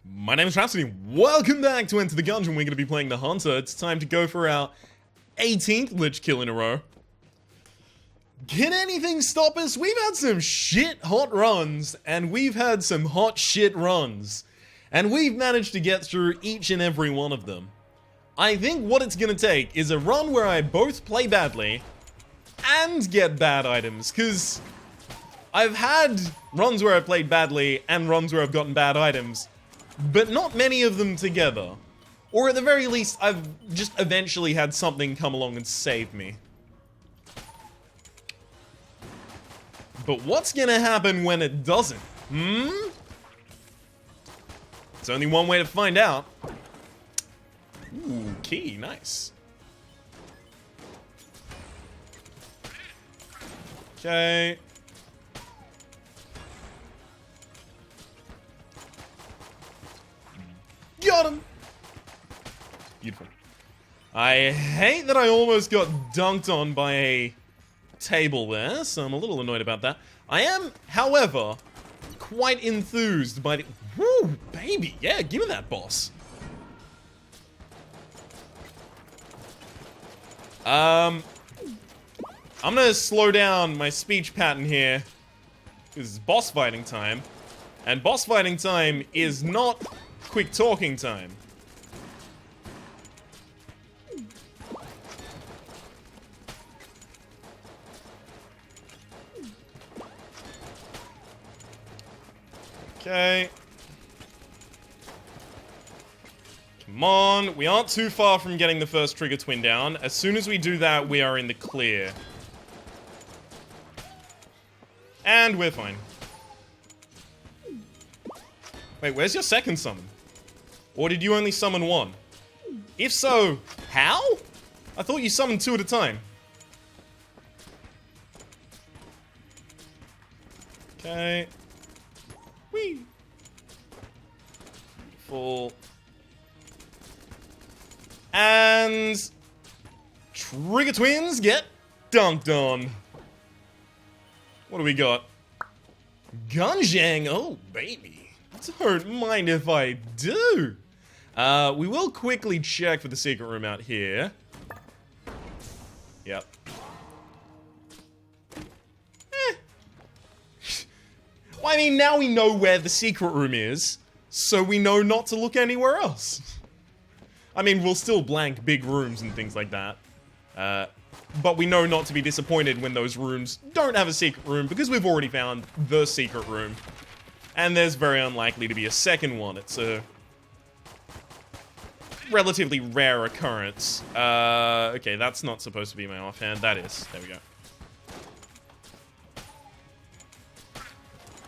My name is Rhapsody. Welcome back to Enter the Gungeon. We're going to be playing the Hunter. It's time to go for our 18th Lich kill in a row. Can anything stop us? We've had some shit hot runs, and we've had some hot shit runs. And we've managed to get through each and every one of them. I think what it's going to take is a run where I both play badly and get bad items, because I've had runs where I've played badly and runs where I've gotten bad items, but not many of them together. Or at the very least, I've just eventually had something come along and save me. But what's gonna happen when it doesn't? There's only one way to find out. Ooh, key, nice. Okay. Got him! Beautiful. I hate that I almost got dunked on by a table there, so I'm a little annoyed about that. I am, however, quite enthused by the... Woo, baby! Yeah, give me that boss. I'm gonna slow down my speech pattern here, because it's boss fighting time, and boss fighting time is not quick talking time. Okay. Come on, we aren't too far from getting the first trigger twin down. As soon as we do that, we are in the clear. And we're fine. Wait, where's your second summon? Or did you only summon one? If so, how? I thought you summoned two at a time. Okay. Whee! Full. And... Trigger twins get dunked on. What do we got? Gungeon! Oh, baby. Don't mind if I do. We will quickly check for the secret room out here. Yep. Well, I mean, now we know where the secret room is, so we know not to look anywhere else. I mean, we'll still blank big rooms and things like that. But we know not to be disappointed when those rooms don't have a secret room, because we've already found the secret room. And there's very unlikely to be a second one. It's a relatively rare occurrence. Okay, that's not supposed to be my offhand. That is. There we go.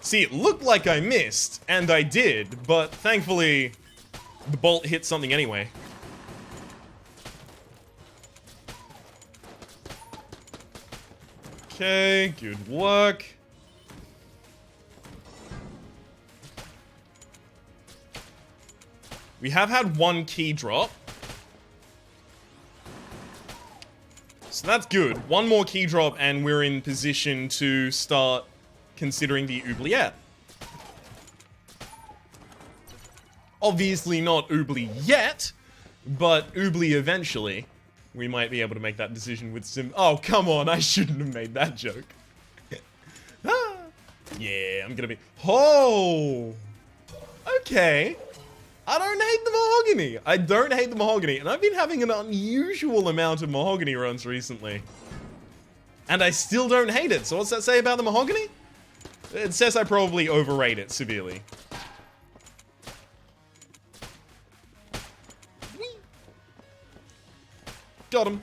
See, it looked like I missed, and I did, but thankfully, the bolt hit something anyway. Okay, good work. We have had one key drop. So that's good. One more key drop and we're in position to start considering the oubliette. Obviously not oubli yet, but oubli eventually. We might be able to make that decision with some... Oh, come on, I shouldn't have made that joke. Ah. Yeah, I'm gonna be... Oh! Okay. I don't hate the mahogany. I don't hate the mahogany. And I've been having an unusual amount of mahogany runs recently. And I still don't hate it. So what's that say about the mahogany? It says I probably overrate it severely. Whee! Got him.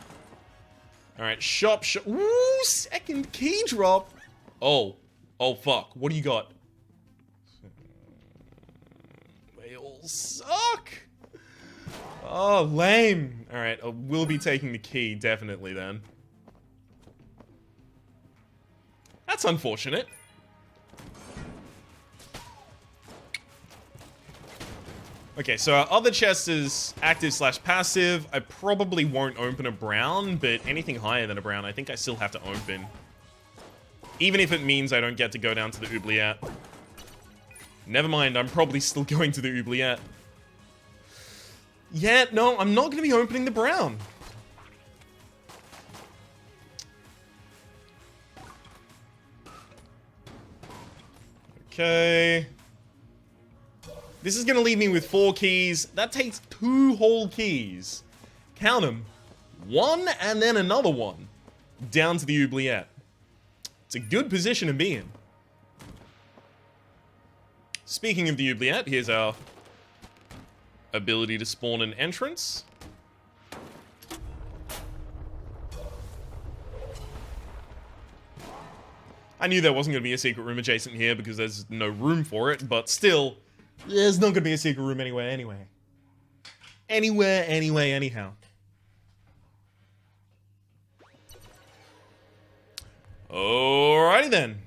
Alright, shop. Ooh, second key drop. Oh. Oh, fuck. What do you got? Suck! Oh, lame. Alright, we'll be taking the key, definitely, then. That's unfortunate. Okay, so our other chest is active/passive. I probably won't open a brown, but anything higher than a brown, I think I still have to open. Even if it means I don't get to go down to the oubliette. Never mind, I'm probably still going to the oubliette. Yeah, no, I'm not going to be opening the brown. Okay. This is going to leave me with 4 keys. That takes 2 whole keys. Count them. 1 and then another 1. Down to the oubliette. It's a good position to be in. Speaking of the oubliette, here's our ability to spawn an entrance. I knew there wasn't going to be a secret room adjacent here because there's no room for it, but still, there's not going to be a secret room anywhere anyway. Anywhere, anyway, anyhow. Alrighty then.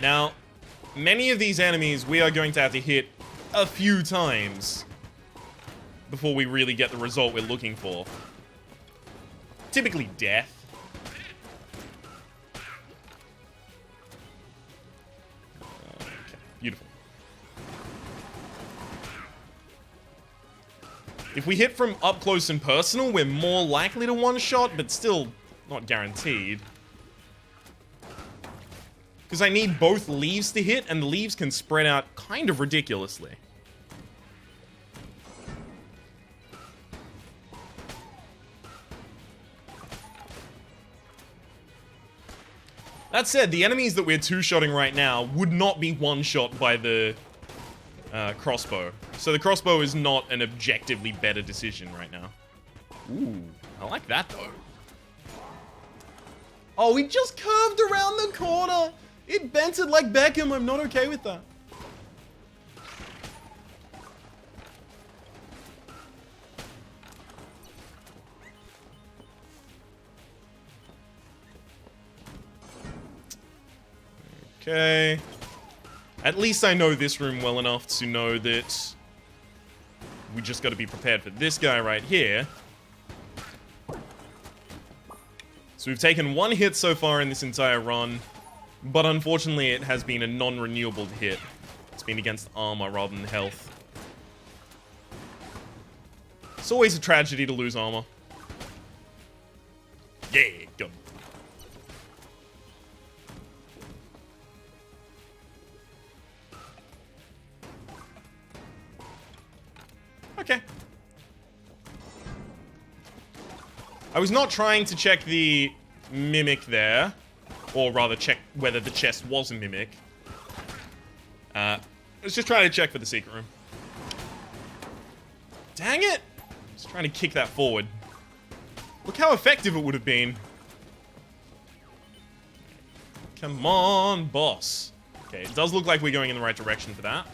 Now, many of these enemies we are going to have to hit a few times before we really get the result we're looking for. Typically death. Okay, beautiful. If we hit from up close and personal, we're more likely to one-shot, but still not guaranteed. Because I need both leaves to hit, and the leaves can spread out kind of ridiculously. That said, the enemies that we're two-shotting right now would not be one-shot by the crossbow. So the crossbow is not an objectively better decision right now. Ooh, I like that though. Oh, we just curved around the corner! It bent it like Beckham, I'm not okay with that. Okay. At least I know this room well enough to know that we just got to be prepared for this guy right here. So we've taken 1 hit so far in this entire run, but unfortunately it has been a non-renewable hit. It's been against armor rather than health. It's always a tragedy to lose armor. Yeah, go. Okay. I was not trying to check the mimic there, or rather check whether the chest was a mimic. I was just trying to check for the secret room. Dang it! I was trying to kick that forward. Look how effective it would have been. Come on, boss. Okay, it does look like we're going in the right direction for that.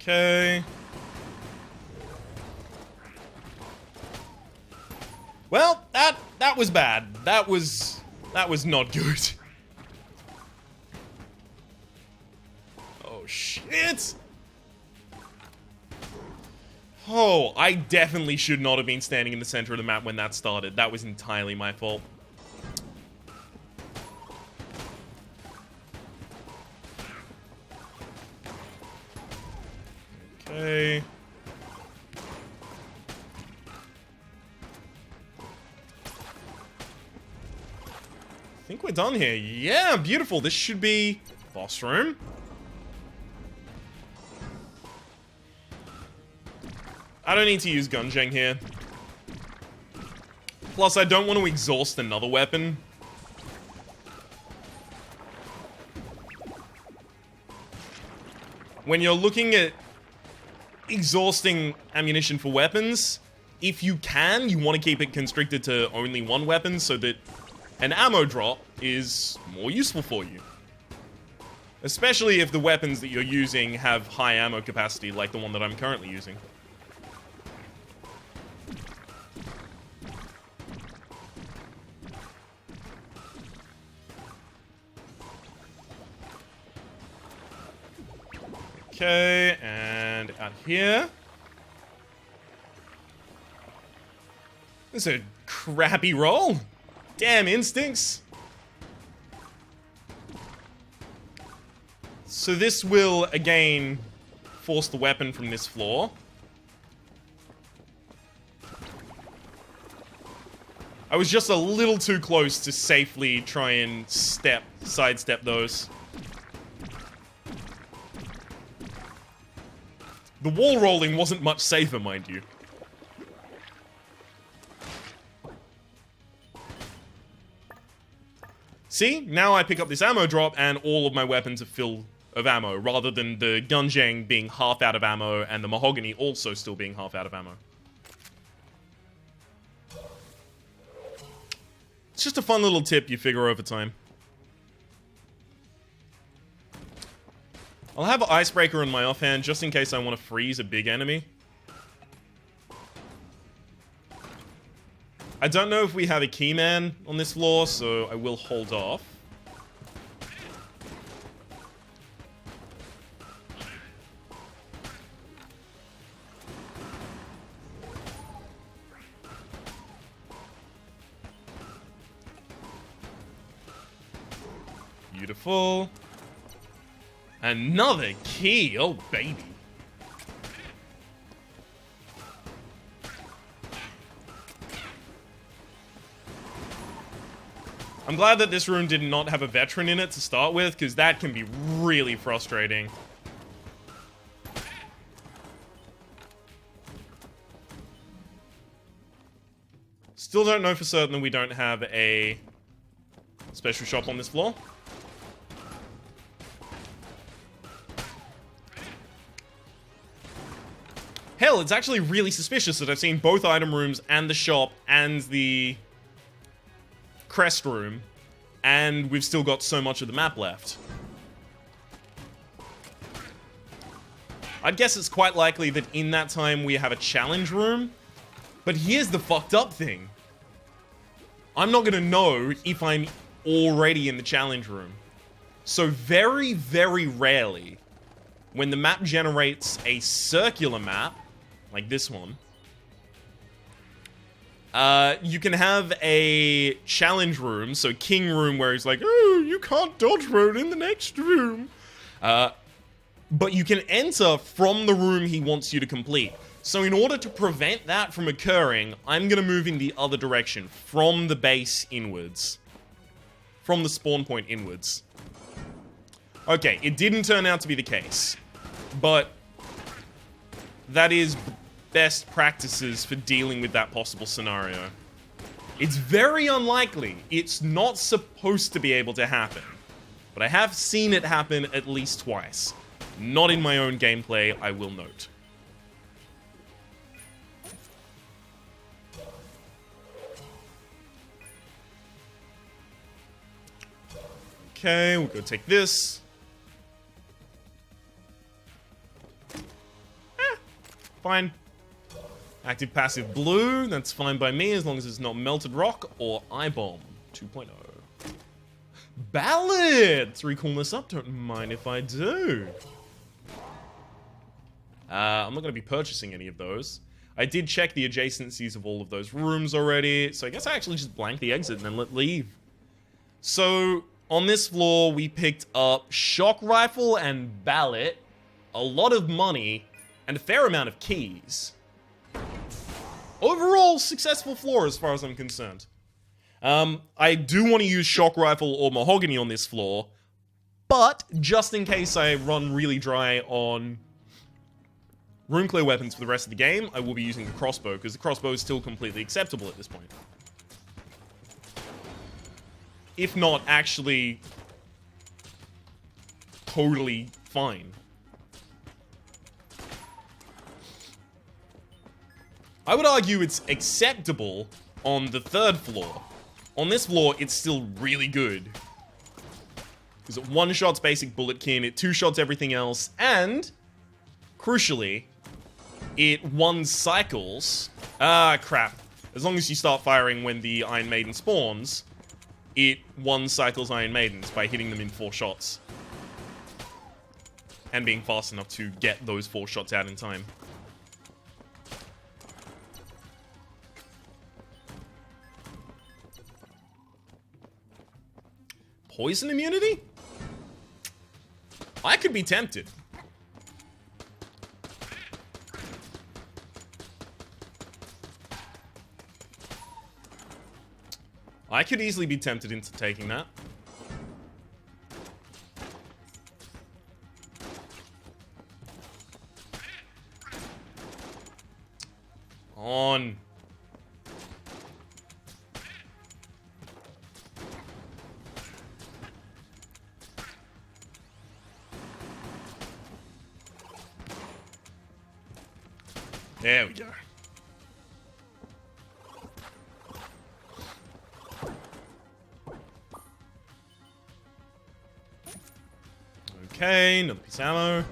Okay. Well, that was bad. That was not good. Oh shit. Oh, I definitely should not have been standing in the center of the map when that started. That was entirely my fault. Okay. I think we're done here. Yeah, beautiful. This should be boss room. I don't need to use Gungeon here. Plus, I don't want to exhaust another weapon. When you're looking at exhausting ammunition for weapons, if you can, you want to keep it constricted to only one weapon so that an ammo drop is more useful for you. Especially if the weapons that you're using have high ammo capacity, like the one that I'm currently using. Okay, and out here. This is a crappy roll. Damn instincts. So this will, again, force the weapon from this floor. I was just a little too close to safely try and sidestep those. The wall rolling wasn't much safer, mind you. See? Now I pick up this ammo drop and all of my weapons are full of ammo, rather than the Gungeon being half out of ammo and the Mahogany also still being half out of ammo. It's just a fun little tip you figure over time. I'll have Icebreaker in my offhand just in case I want to freeze a big enemy. I don't know if we have a Keyman on this floor, so I will hold off. Beautiful. Another key, oh baby. I'm glad that this room did not have a veteran in it to start with, because that can be really frustrating. Still don't know for certain that we don't have a special shop on this floor. Hell, it's actually really suspicious that I've seen both item rooms and the shop and the crest room, and we've still got so much of the map left. I'd guess it's quite likely that in that time we have a challenge room, but here's the fucked up thing. I'm not gonna know if I'm already in the challenge room. So very, very rarely, when the map generates a circular map, like this one, you can have a challenge room, so king room, where he's like, oh, you can't dodge roll in the next room. But you can enter from the room he wants you to complete. So in order to prevent that from occurring, I'm gonna move in the other direction, from the base inwards. From the spawn point inwards. Okay, it didn't turn out to be the case, but that is best practices for dealing with that possible scenario. It's very unlikely. It's not supposed to be able to happen. But I have seen it happen at least twice. Not in my own gameplay, I will note. Okay, we'll go take this. Fine. Active passive blue, that's fine by me as long as it's not melted rock or eye bomb 2.0. Ballad! Let's recall this up, don't mind if I do. I'm not going to be purchasing any of those. I did check the adjacencies of all of those rooms already, so I guess I actually just blank the exit and then let leave. So, on this floor, we picked up shock rifle and ballot, a lot of money, and a fair amount of keys. Overall, successful floor as far as I'm concerned. I do want to use shock rifle or mahogany on this floor, but just in case I run really dry on room clear weapons for the rest of the game, I will be using the crossbow, because the crossbow is still completely acceptable at this point. If not, actually, totally fine. I would argue it's acceptable on the third floor. On this floor, it's still really good. Because it one-shots basic bulletkin, it two-shots everything else, and, crucially, it one-cycles... Ah, crap. As long as you start firing when the Iron Maiden spawns, it one-cycles Iron Maidens by hitting them in 4 shots. and being fast enough to get those 4 shots out in time. Poison immunity? I could be tempted. I could easily be tempted into taking that. On. There we go. Okay, another piece of ammo.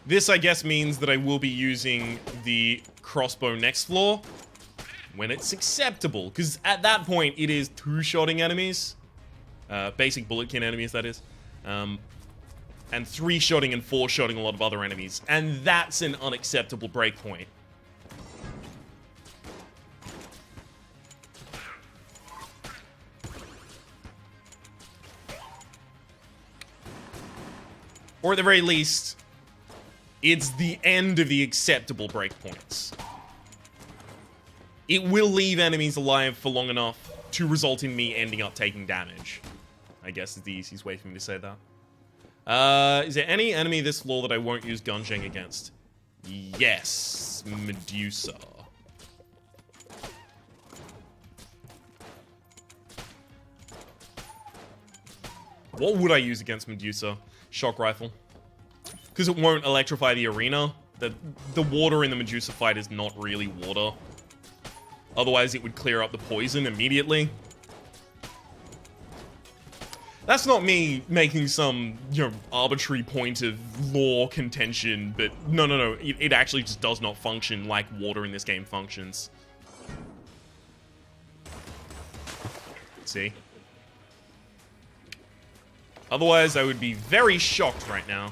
This, I guess, means that I will be using the crossbow next floor when it's acceptable, because at that point it is 2-shotting enemies. Basic bulletkin enemies, that is. And 3-shotting and 4-shotting a lot of other enemies. And that's an unacceptable breakpoint. Or at the very least, it's the end of the acceptable breakpoints. It will leave enemies alive for long enough to result in me ending up taking damage. I guess is the easiest way for me to say that. Is there any enemy this floor that I won't use Gungeon against? Yes, Medusa. What would I use against Medusa? Shock rifle. Because it won't electrify the arena. The water in the Medusa fight is not really water. Otherwise, it would clear up the poison immediately. That's not me making some, you know, arbitrary point of law contention, but no. It actually just does not function like water in this game functions. See? Otherwise, I would be very shocked right now.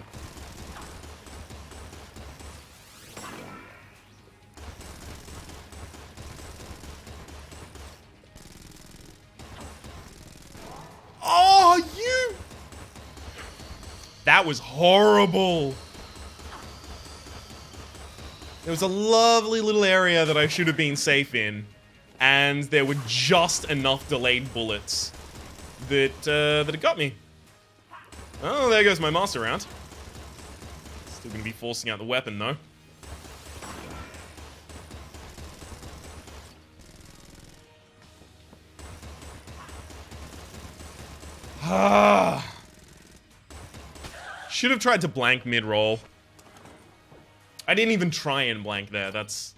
Oh, you! That was horrible. There was a lovely little area that I should have been safe in, and there were just enough delayed bullets that it got me. Oh, there goes my master round. Still gonna be forcing out the weapon, though. Ah. Should have tried to blank mid-roll. I didn't even try and blank there. That's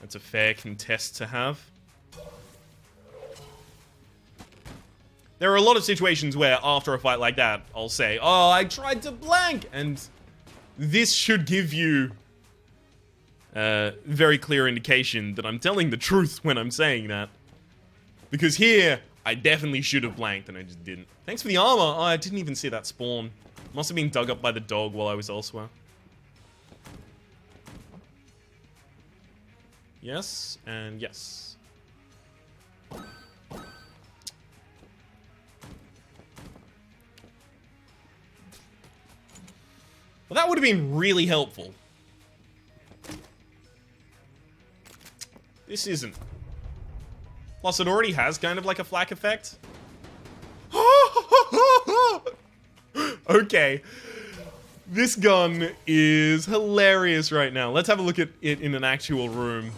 a fair contest to have. There are a lot of situations where, after a fight like that, I'll say, oh, I tried to blank! And this should give you a very clear indication that I'm telling the truth when I'm saying that. Because here, I definitely should have blanked, and I just didn't. Thanks for the armor! Oh, I didn't even see that spawn. Must have been dug up by the dog while I was elsewhere. Yes, and yes. Well, that would have been really helpful. This isn't. Plus, it already has kind of like a flak effect. Okay. This gun is hilarious right now. Let's have a look at it in an actual room.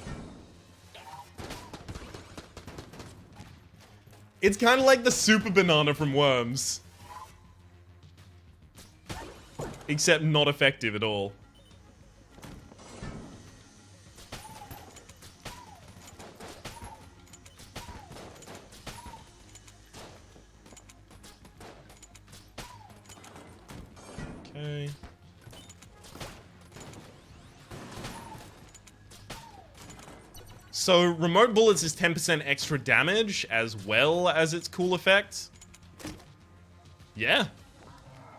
It's kind of like the super banana from Worms. Except not effective at all. Okay. So remote bullets is 10% extra damage as well as its cool effect. Yeah.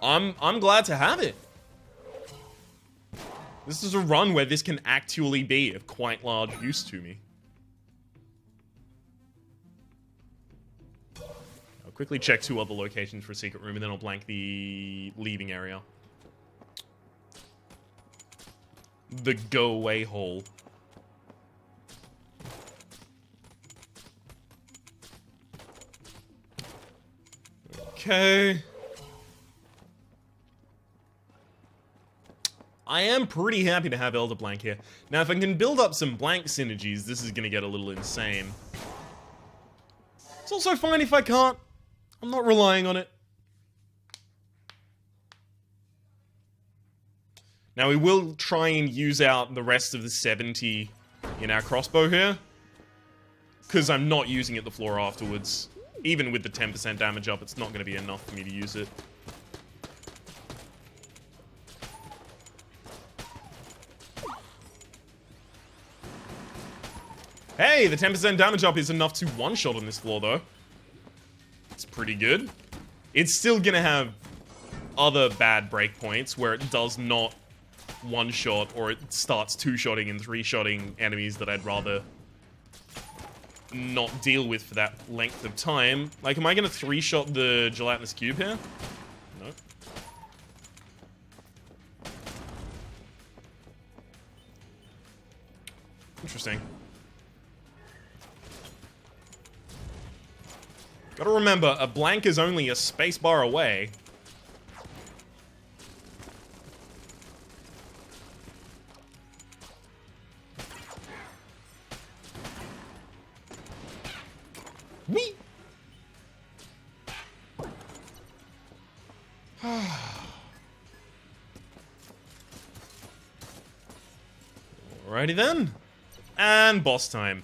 I'm glad to have it. This is a run where this can actually be of quite large use to me. I'll quickly check 2 other locations for a secret room and then I'll blank the leaving area. The go away hole. Okay. I am pretty happy to have Elder Blank here. Now, if I can build up some blank synergies, this is gonna get a little insane. It's also fine if I can't. I'm not relying on it. Now, we will try and use out the rest of the 70 in our crossbow here. Because I'm not using it the floor afterwards. Even with the 10% damage up, it's not going to be enough for me to use it. Hey, the 10% damage up is enough to one-shot on this floor, though. It's pretty good. It's still going to have other bad breakpoints where it does not one-shot or it starts two-shotting and three-shotting enemies that I'd rather not deal with for that length of time. Like, am I going to three-shot the gelatinous cube here? No. Interesting. Gotta remember, a blank is only a spacebar away. Whee! Alrighty then. And boss time.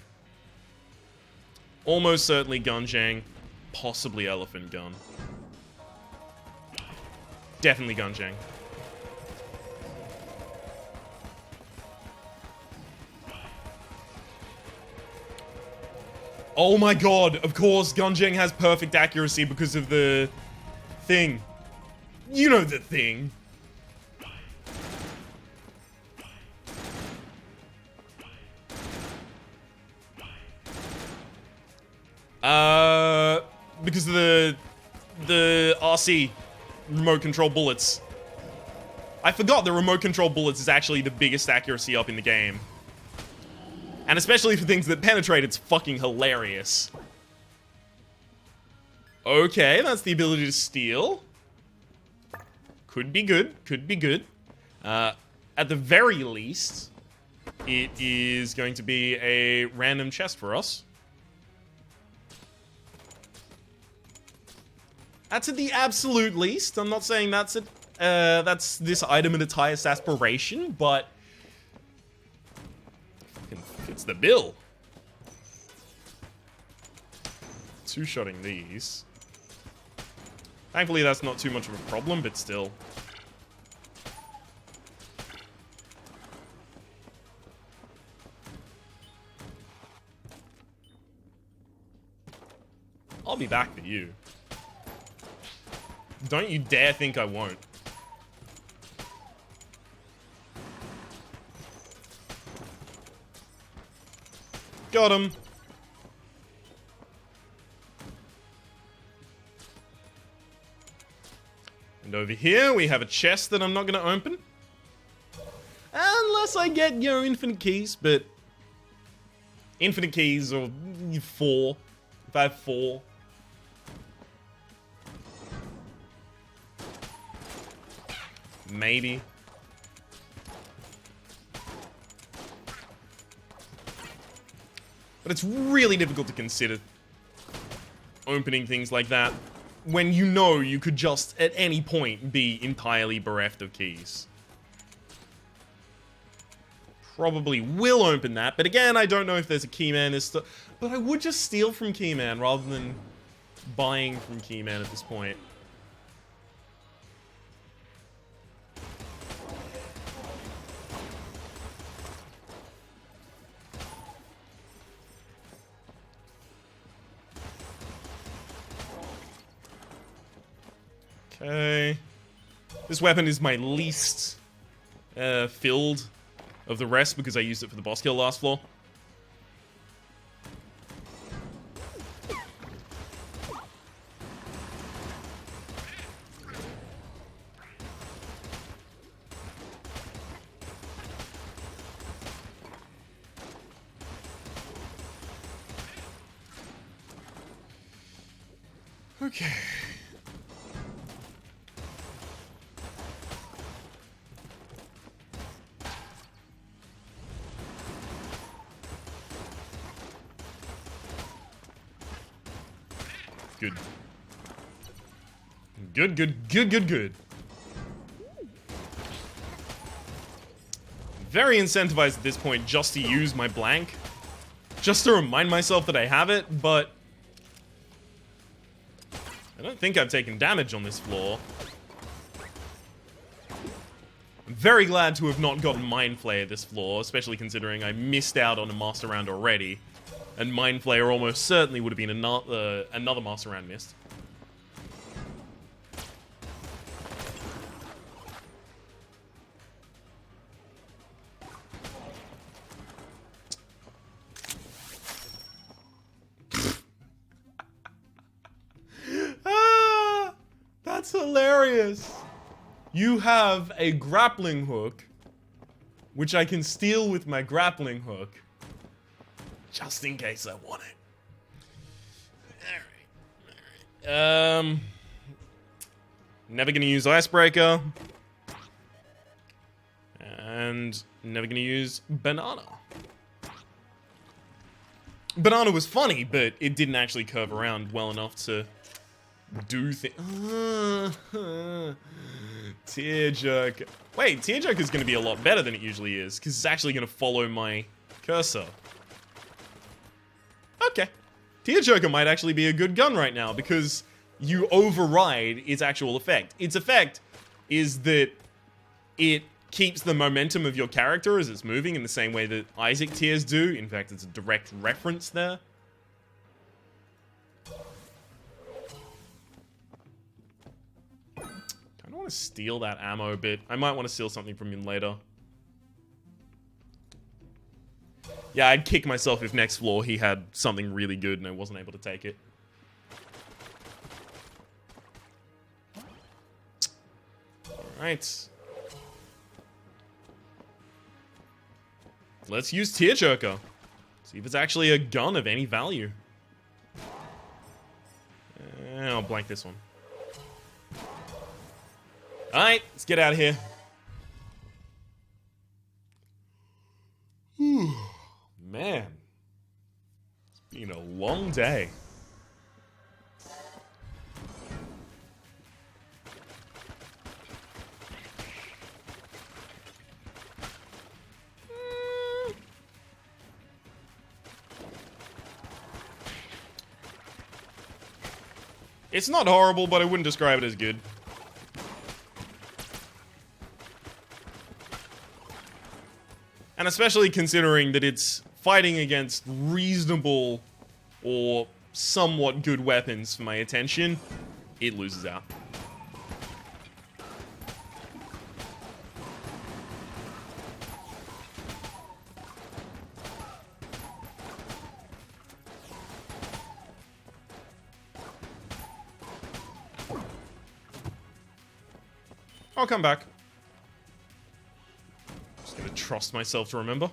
Almost certainly Gungeon. Possibly Elephant Gun. Definitely Gungeon. Oh my god, of course, Gungeon has perfect accuracy because of the thing. You know the thing. Because of the RC remote control bullets. I forgot the remote control bullets is actually the biggest accuracy up in the game. And especially for things that penetrate, it's fucking hilarious. Okay, that's the ability to steal. Could be good, could be good. At the very least, it is going to be a random chest for us. That's at the absolute least. I'm not saying that's it. That's this item at its highest aspiration, but fucking fits the bill. Two-shotting these. Thankfully, that's not too much of a problem, but still. I'll be back for you. Don't you dare think I won't. Got him. And over here, we have a chest that I'm not going to open. Unless I get, you know, infinite keys, but... Infinite keys, or 4. If I have 4. Maybe. But it's really difficult to consider opening things like that when you know you could just, at any point, be entirely bereft of keys. Probably will open that, but again, I don't know if there's a keyman. But I would just steal from keyman rather than buying from keyman at this point. Okay. This weapon is my least filled of the rest because I used it for the boss kill last floor. Okay. Good. Good. Very incentivized at this point just to use my blank. Just to remind myself that I have it, but I don't think I've taken damage on this floor. I'm very glad to have not gotten Mind Flayer this floor, especially considering I missed out on a Master Round already. And Mind Flayer almost certainly would have been another Master Round missed. That's hilarious. You have a grappling hook, which I can steal with my grappling hook, just in case I want it. Alright. Never gonna use Icebreaker. And never gonna use Banana. Banana was funny, but it didn't actually curve around well enough to do things. Tearjerker. Wait, Tearjerker's gonna be a lot better than it usually is, because it's actually gonna follow my cursor. Okay. Tearjerker might actually be a good gun right now, because you override its actual effect. Its effect is that it keeps the momentum of your character as it's moving in the same way that Isaac tears do. In fact, it's a direct reference there. I don't want to steal that ammo bit. I might want to steal something from him later. Yeah, I'd kick myself if next floor he had something really good and I wasn't able to take it. Alright. Let's use Tearjerker. See if it's actually a gun of any value. I'll blank this one. Alright, let's get out of here. Whew. Man. It's been a long day. It's not horrible, but I wouldn't describe it as good. And especially considering that it's fighting against reasonable or somewhat good weapons for my attention, it loses out. I'll come back. Just gonna trust myself to remember.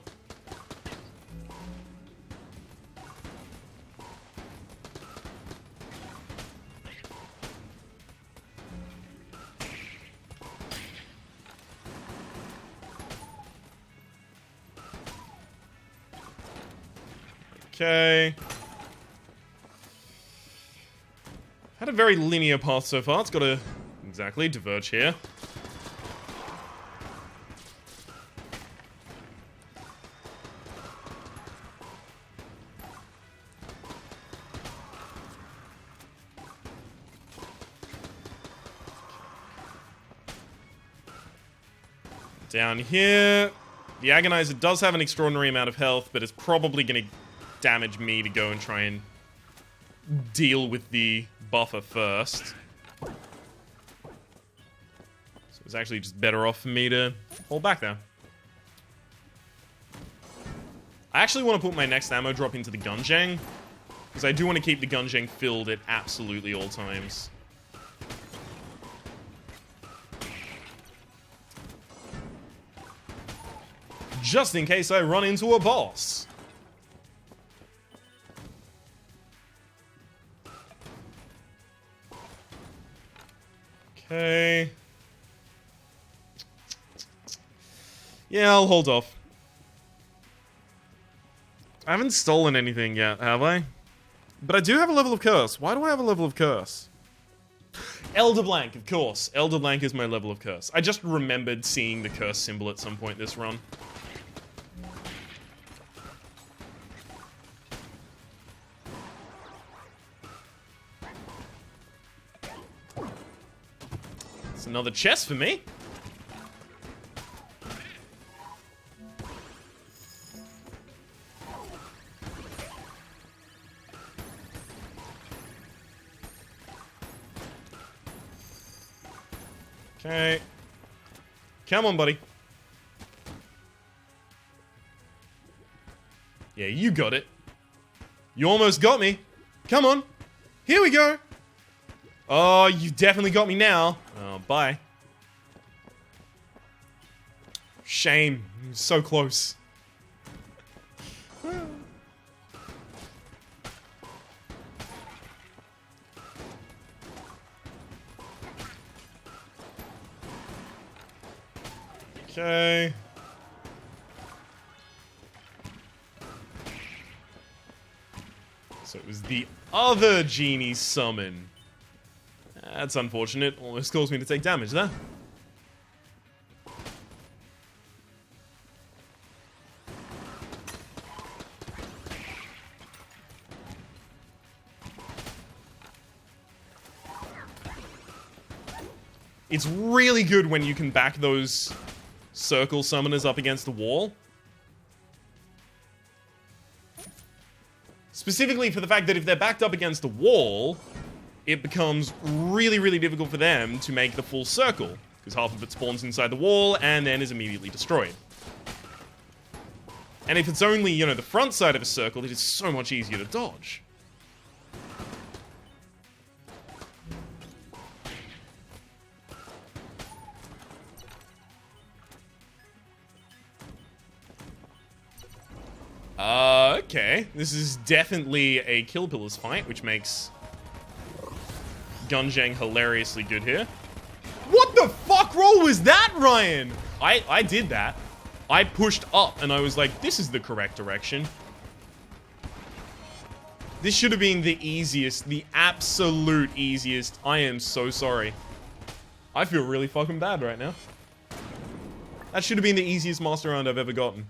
Okay. Had a very linear path so far. It's got to exactly diverge here. Down here, the Agonizer does have an extraordinary amount of health, but it's probably going to damage me to go and try and deal with the buffer first. It's actually just better off for me to hold back there. I actually want to put my next ammo drop into the Gungeon, because I do want to keep the Gungeon filled at absolutely all times. Just in case I run into a boss. Okay. Yeah, I'll hold off. I haven't stolen anything yet, have I? But I do have a level of curse. Why do I have a level of curse? Elder Blank, of course. Elder Blank is my level of curse. I just remembered seeing the curse symbol at some point this run. It's another chest for me. Okay. Come on, buddy. Yeah, you got it. You almost got me. Come on. Here we go. Oh, you definitely got me now. Oh, bye. Shame. So close. Okay. So it was the other genie summon. That's unfortunate. Almost caused me to take damage there. It's really good when you can back those circle summoners up against the wall. Specifically for the fact that if they're backed up against the wall, it becomes really, really difficult for them to make the full circle, because half of it spawns inside the wall and then is immediately destroyed. And if it's only, you know, the front side of a circle, it is so much easier to dodge. Okay. This is definitely a kill pillars fight, which makes Gungeon hilariously good here. What the fuck roll was that, Ryan? I did that. I pushed up and I was like, this is the correct direction. This should have been the easiest, the absolute easiest. I am so sorry. I feel really fucking bad right now. That should have been the easiest master round I've ever gotten.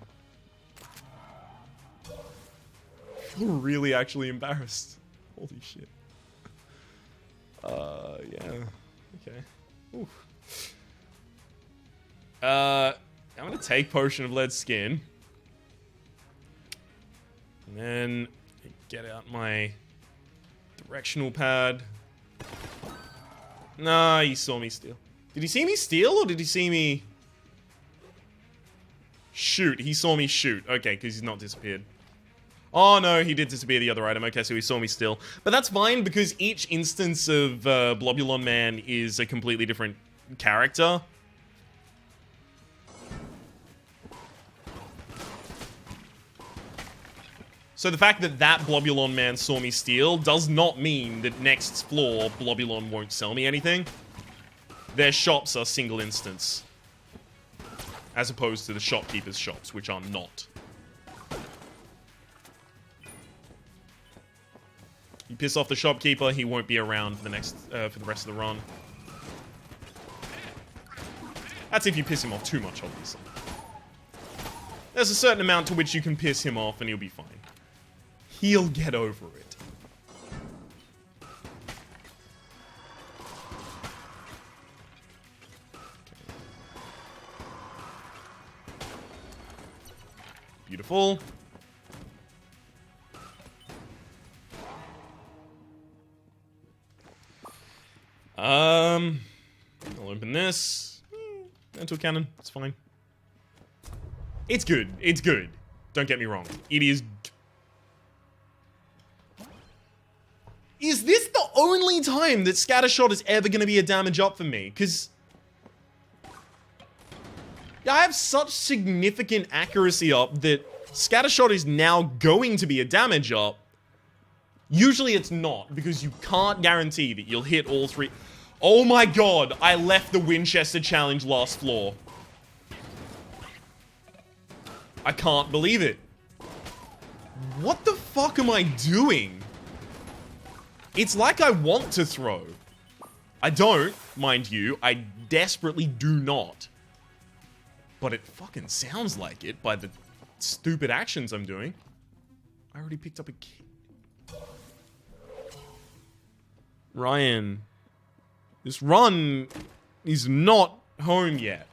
I feel really actually embarrassed. Holy shit. Yeah. Okay. Oof. I'm gonna take Potion of Lead Skin. And then get out my directional pad. Nah, he saw me steal. Did he see me steal or did he see me shoot? He saw me shoot. Okay, because he's not disappeared. Oh no, he did disappear the other item. Okay, so he saw me still. But that's fine, because each instance of Blobulon Man is a completely different character. So the fact that that Blobulon Man saw me steal does not mean that next floor Blobulon won't sell me anything. Their shops are single instance, as opposed to the shopkeeper's shops, which are not. You piss off the shopkeeper, he won't be around for the next, for the rest of the run. That's if you piss him off too much, obviously. There's a certain amount to which you can piss him off and he'll be fine. He'll get over it. Beautiful. I'll open this. Into a cannon. It's fine. It's good. It's good. Don't get me wrong. It is... Is this the only time that Scattershot is ever going to be a damage up for me? Because... I have such significant accuracy up that Scattershot is now going to be a damage up. Usually it's not, because you can't guarantee that you'll hit all three. Oh my god, I left the Winchester challenge last floor. I can't believe it. What the fuck am I doing? It's like I want to throw. I don't, mind you. I desperately do not. But it fucking sounds like it by the stupid actions I'm doing. I already picked up a key. Ryan, this run is not home yet.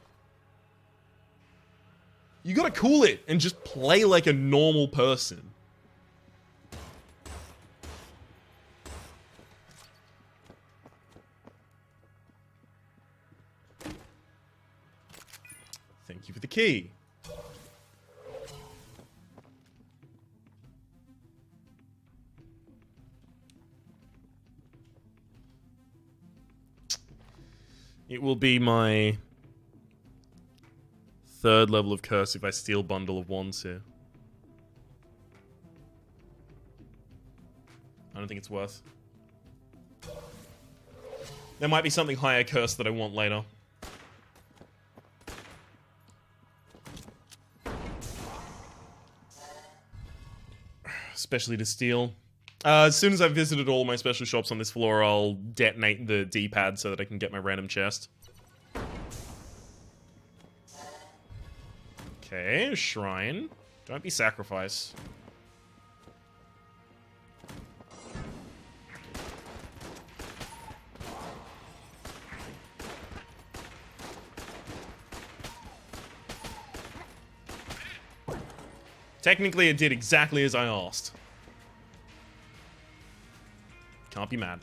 You gotta cool it and just play like a normal person. Thank you for the key. It will be my third level of curse if I steal Bundle of Wands here. I don't think it's worth. There might be something higher curse that I want later. Especially to steal. As soon as I've visited all my special shops on this floor, I'll detonate the D-pad so that I can get my random chest. Okay, shrine. Don't be sacrifice. Technically, it did exactly as I asked. Can't be mad.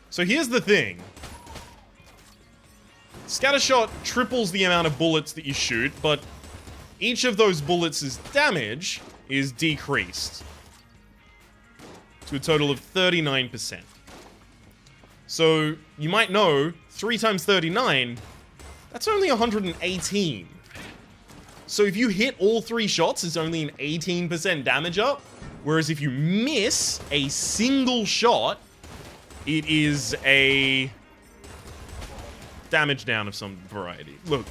So here's the thing. Scattershot triples the amount of bullets that you shoot, but each of those bullets' damage is decreased to a total of 39%. So, you might know, 3 times 39, that's only 118. So if you hit all 3 shots, it's only an 18% damage up. Whereas if you miss a single shot, it is a damage down of some variety. Look,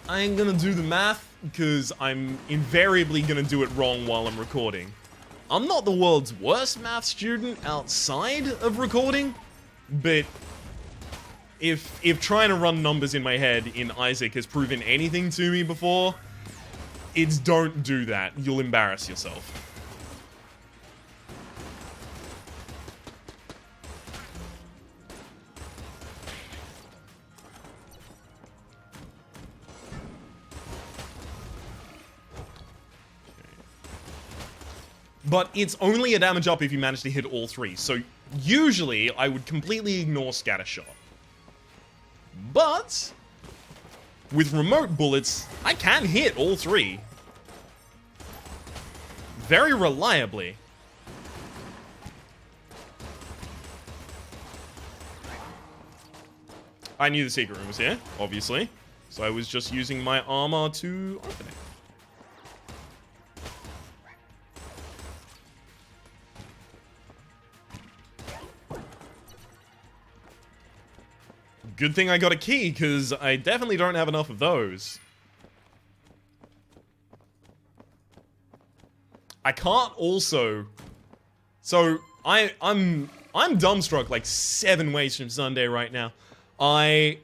I ain't gonna do the math, because I'm invariably gonna do it wrong while I'm recording. I'm not the world's worst math student outside of recording, but if trying to run numbers in my head in Isaac has proven anything to me before, it's don't do that. You'll embarrass yourself. But it's only a damage up if you manage to hit all 3, so usually I would completely ignore Scattershot. But with remote bullets, I can hit all 3. Very reliably. I knew the secret room was here, obviously. So I was just using my armor to open it. Good thing I got a key, because I definitely don't have enough of those. I can't also... So, I'm dumbstruck like 7 ways from Sunday right now. Wait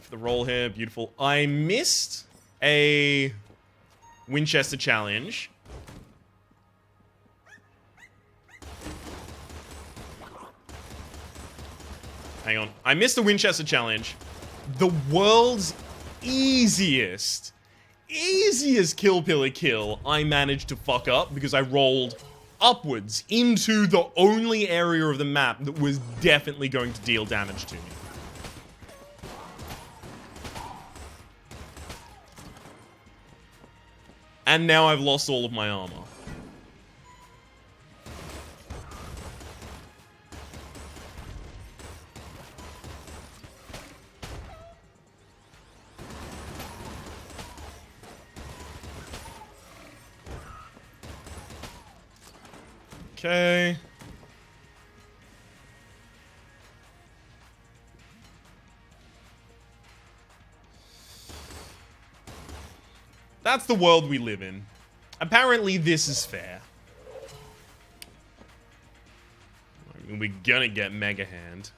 for the roll here, beautiful. I missed a Winchester challenge. Hang on. I missed the Winchester challenge. The world's easiest easiest kill pillar kill I managed to fuck up because I rolled upwards into the only area of the map that was definitely going to deal damage to me. And now I've lost all of my armor. Okay. That's the world we live in. Apparently this is fair. I mean, we're gonna get Mega Hand.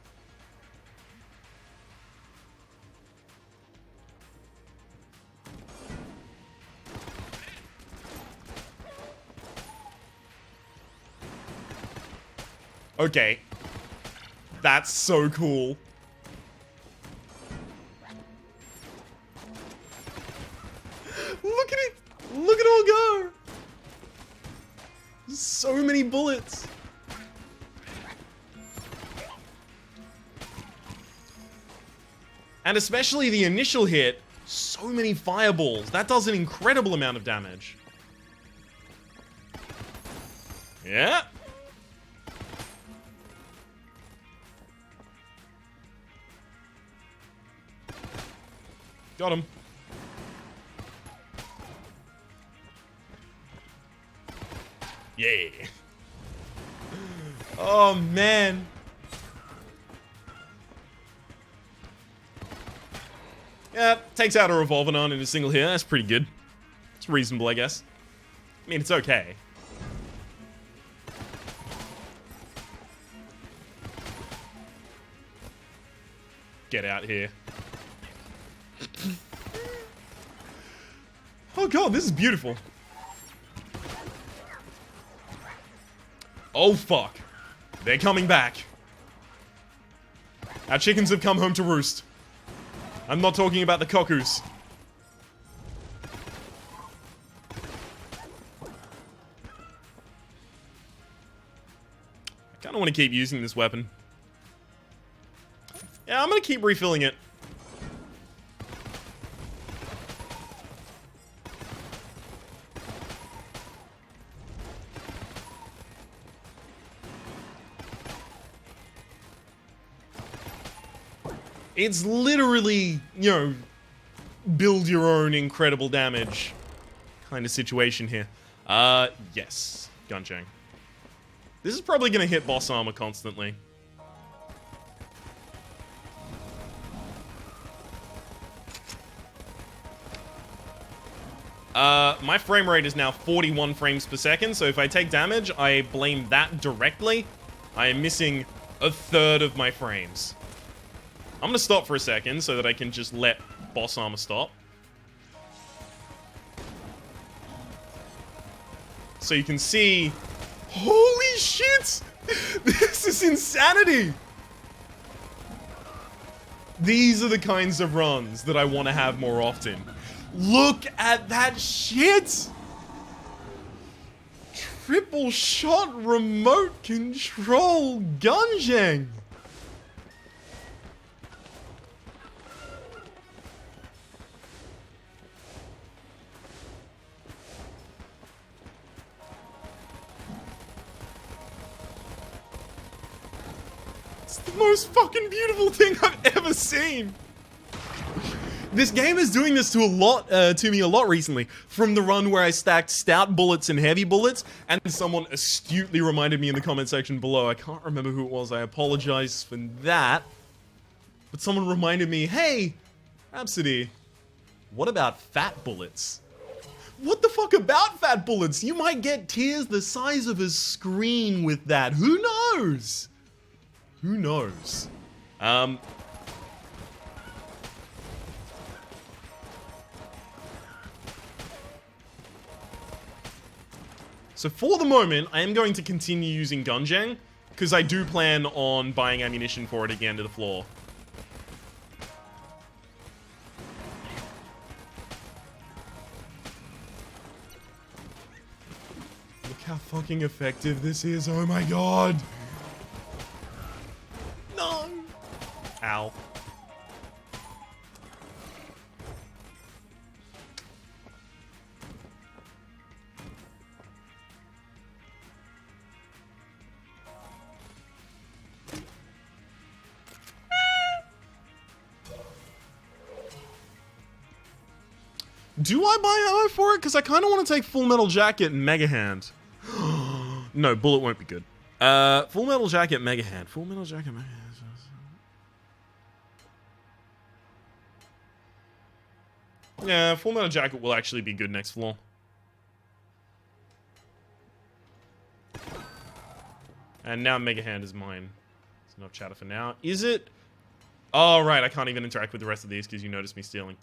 Okay. That's so cool. Look at it! Look at it all go! So many bullets. And especially the initial hit, so many fireballs. That does an incredible amount of damage. Yeah. Got him. Yeah. Oh, man. Yeah, takes out a Revolvenon in a single hit. That's pretty good. It's reasonable, I guess. I mean, it's okay. Get out here. Oh god, this is beautiful. Oh fuck. They're coming back. Our chickens have come home to roost. I'm not talking about the cuckoos. I kinda wanna keep using this weapon. Yeah, I'm gonna keep refilling it. It's literally, you know, build your own incredible damage kind of situation here. Yes. Gungeon. This is probably gonna hit boss armor constantly. My frame rate is now 41 frames per second, so if I take damage, I blame that directly. I am missing a third of my frames. I'm gonna stop for a second so that I can just let boss armor stop. So you can see... Holy shit! This is insanity! These are the kinds of runs that I want to have more often. Look at that shit! Triple shot remote control Gungeon! It's the most fucking beautiful thing I've ever seen! This game is doing this to me a lot recently. From the run where I stacked stout bullets and heavy bullets, and someone astutely reminded me in the comment section below. I can't remember who it was. I apologize for that. But someone reminded me, hey, Rhapsody, what about fat bullets? What the fuck about fat bullets? You might get tears the size of a screen with that. Who knows? Who knows? So for the moment, I am going to continue using Gungeon, because I do plan on buying ammunition for it at the end of the floor. how fucking effective this is. Oh my god. No. Ow. Do I buy ammo for it? Because I kind of want to take Full Metal Jacket and Mega Hand. No, Bullet won't be good. Full Metal Jacket, Mega Hand. Full Metal Jacket, Mega Hand. Yeah, Full Metal Jacket will actually be good next floor. And now Mega Hand is mine. It's enough chatter for now. Is it? Oh, right. I can't even interact with the rest of these because you noticed me stealing.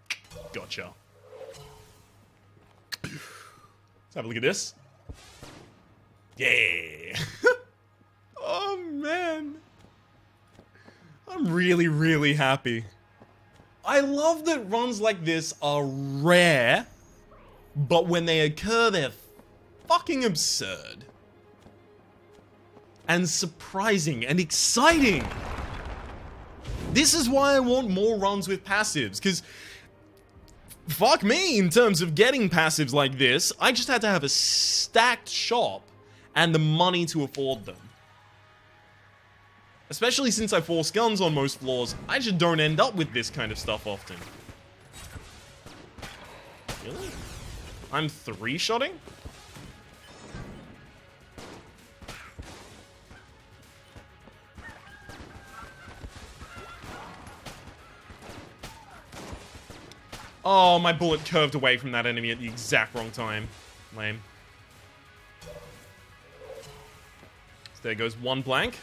Gotcha. Let's have a look at this. Yeah. Oh, man. I'm really, really happy. I love that runs like this are rare, but when they occur, they're fucking absurd. And surprising and exciting. This is why I want more runs with passives, because fuck me in terms of getting passives like this. I just had to have a stacked shop and the money to afford them. Especially since I force guns on most floors, I just don't end up with this kind of stuff often. Really? I'm 3-shotting? Oh, my bullet curved away from that enemy at the exact wrong time. Lame. So there goes one blank.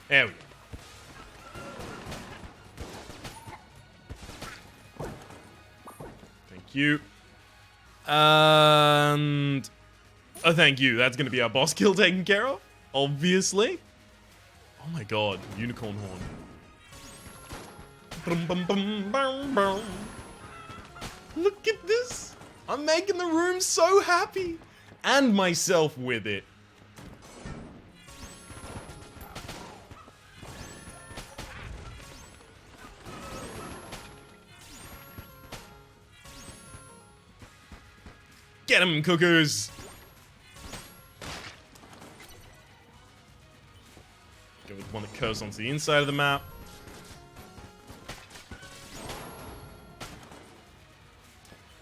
There we go. Thank you. And... oh, thank you. That's going to be our boss kill taken care of. Obviously. Oh my god. Unicorn horn. Bum, bum, bum, bum, bum. Look at this. I'm making the room so happy. And myself with it. Get him, cuckoos! Go with one that curves onto the inside of the map.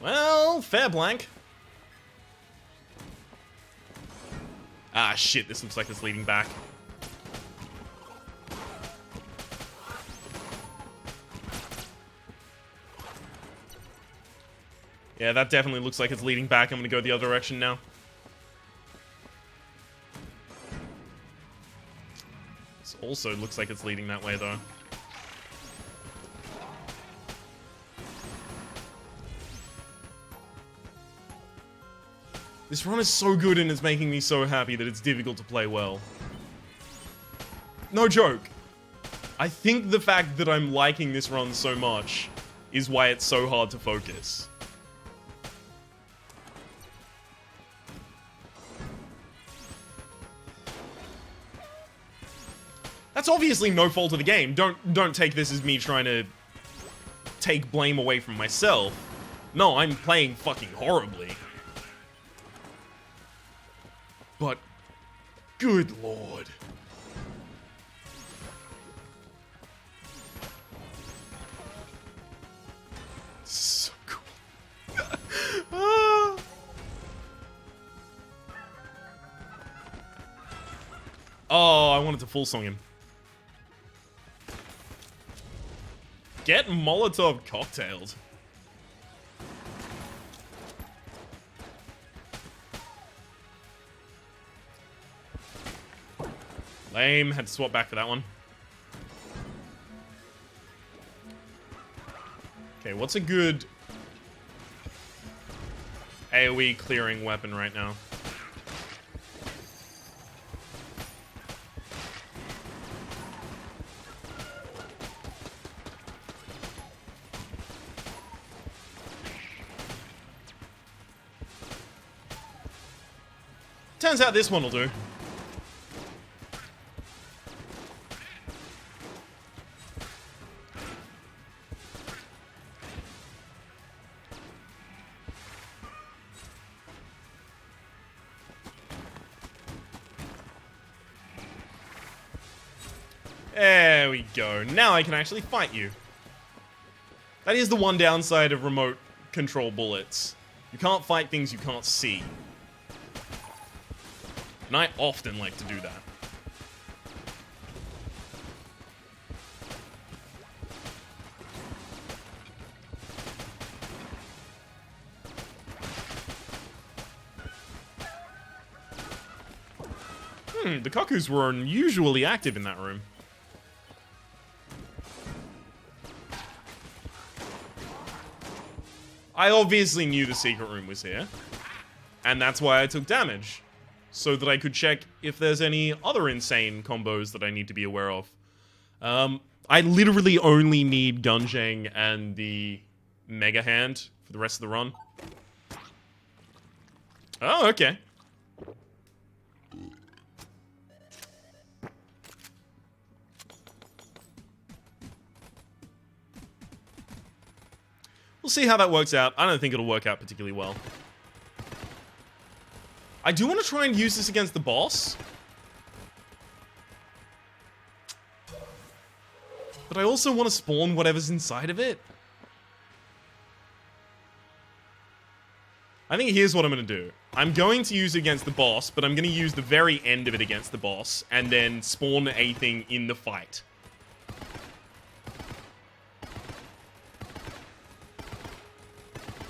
Well, fair blank. Ah, shit, this looks like it's leading back. Yeah, that definitely looks like it's leading back. I'm gonna go the other direction now. This also looks like it's leading that way, though. This run is so good and it's making me so happy that it's difficult to play well. No joke. I think the fact that I'm liking this run so much is why it's so hard to focus. That's obviously no fault of the game. Don't take this as me trying to take blame away from myself. No, I'm playing fucking horribly. But good lord. So cool. Ah. Oh, I wanted to full song him. Get Molotov cocktailed. Lame. Had to swap back for that one. Okay, what's a good AoE clearing weapon right now? Turns out this one will do. There we go. Now I can actually fight you. That is the one downside of remote control bullets. You can't fight things you can't see. And I often like to do that. The cuckoos were unusually active in that room. I obviously knew the secret room was here. And that's why I took damage. So that I could check if there's any other insane combos that I need to be aware of. I literally only need Gungeon and the Mega Hand for the rest of the run. Oh, okay. We'll see how that works out. I don't think it'll work out particularly well. I do want to try and use this against the boss. But I also want to spawn whatever's inside of it. I think here's what I'm going to do. I'm going to use it against the boss, but I'm going to use the very end of it against the boss, and then spawn a thing in the fight.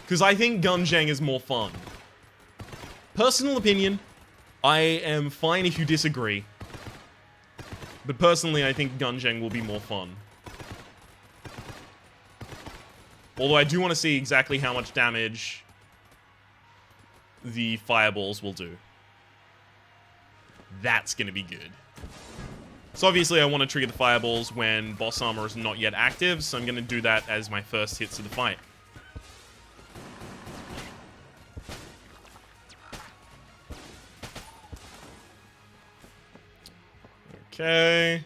Because I think Gungeon is more fun. Personal opinion, I am fine if you disagree. But personally, I think Gungeon will be more fun. Although I do want to see exactly how much damage the fireballs will do. That's going to be good. So obviously I want to trigger the fireballs when boss armor is not yet active, so I'm going to do that as my first hits of the fight. Okay.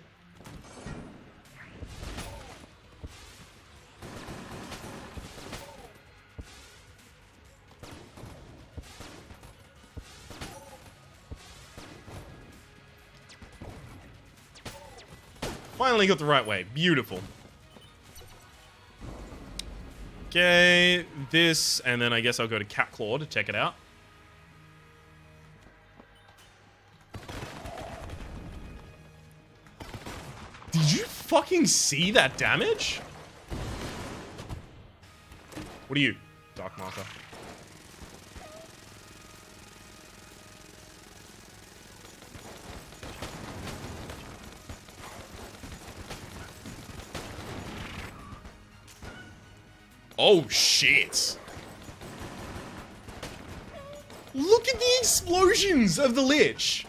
Finally got the right way. Beautiful. Okay, this, and then I guess I'll go to Cat Claw to check it out. Did you fucking see that damage? What are you, Dark Martha? Oh, shit. Look at the explosions of the Lich.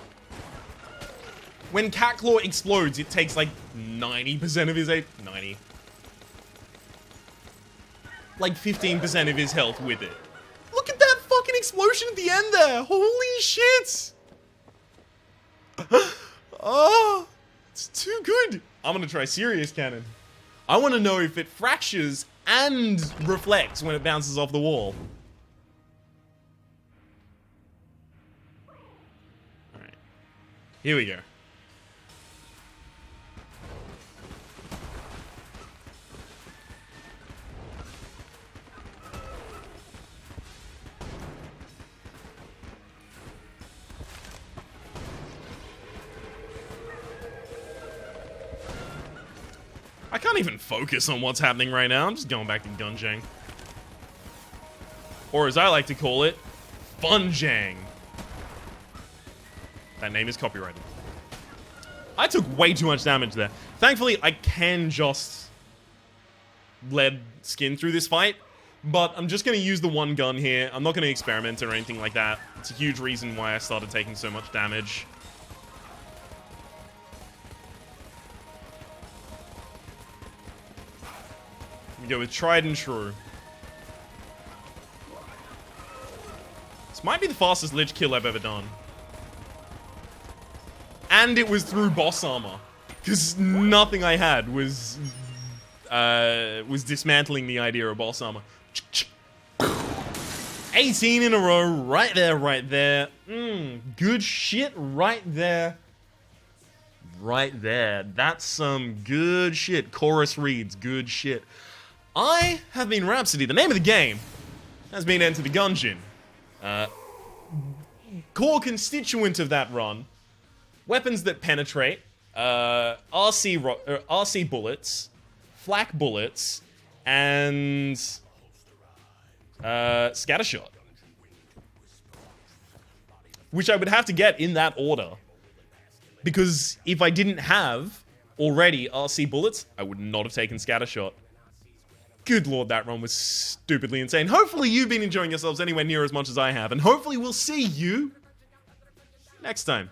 When Cat Claw explodes, it takes like 90% of his 90. Like 15% of his health with it. Look at that fucking explosion at the end there. Holy shit. Oh, it's too good. I'm gonna try Serious Cannon. I want to know if it fractures and reflects when it bounces off the wall. Alright. Here we go. I can't even focus on what's happening right now. I'm just going back to Gungeon. Or as I like to call it, Funjang. That name is copyrighted. I took way too much damage there. Thankfully, I can just lead skin through this fight, but I'm just going to use the one gun here. I'm not going to experiment or anything like that. It's a huge reason why I started taking so much damage. We go with tried and true. This might be the fastest Lich kill I've ever done. And it was through boss armor. Because nothing I had was dismantling the idea of boss armor. 18 in a row, right there, right there. Good shit right there. Right there. That's some good shit. Chorus reads, good shit. I have been Rhapsody. The name of the game has been Enter the Gungeon. Core constituent of that run. Weapons that penetrate. RC bullets. Flak bullets. And scattershot. Which I would have to get in that order. Because if I didn't have already RC bullets, I would not have taken scattershot. Good lord, that run was stupidly insane. Hopefully you've been enjoying yourselves anywhere near as much as I have, and hopefully we'll see you next time.